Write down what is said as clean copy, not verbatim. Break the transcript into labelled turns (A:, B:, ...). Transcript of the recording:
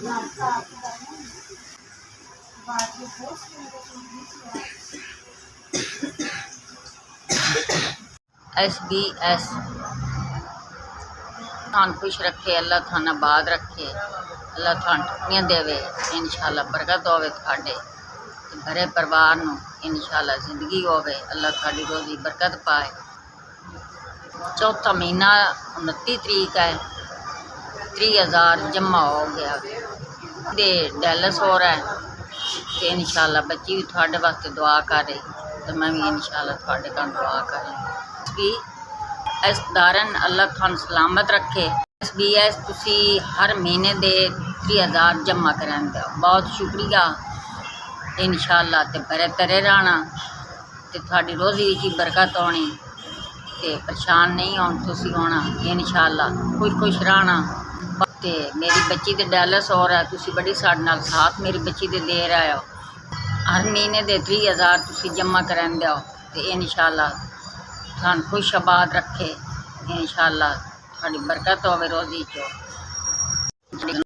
A: SBS थान खुश रखे, अल्लाह थान आबाद रखे, अल्लाह थान टुकड़ियाँ देवे, इंशाअल्लाह बरकत होवे थाडे घरे परिवार नूं, इंशाअल्लाह जिंदगी होवे, अल्लाह थाडी रोज़ी बरकत पाए। चौथा महीना 29 तरीक है, 30,000 जमा हो गया दे डायलिस हो रहा है। तो इंशाअल्लाह बच्ची भी थोड़े वास्ते दुआ कर रही, तो मैं भी इंशाअल्लाह थोड़े का दुआ कर रही कि इस दारन अल्लाह थान सलामत रखे। SBS तुसी हर महीने दे 30,000 जमा करांदे हो, बहुत शुक्रिया। इंशाअल्लाह ते भरे तरे रहना, ते थोड़ी रोज़ी विच बरकत होनी, ते परेशान नहीं होना इंशाअल्लाह, खुश खुश रहना। ते मेरी बच्ची दे डायलिस हो रहा है, तुसी बड़ी साडे नाल साथ मेरी बच्ची दे दे रहे हो। हर महीने दे 30,000 तुसी जमा करांदे हो, ते इंशाअल्लाह थान खुश आबाद रखे, इंशाअल्लाह थोड़ी बरकत होवे रोज़ी चो।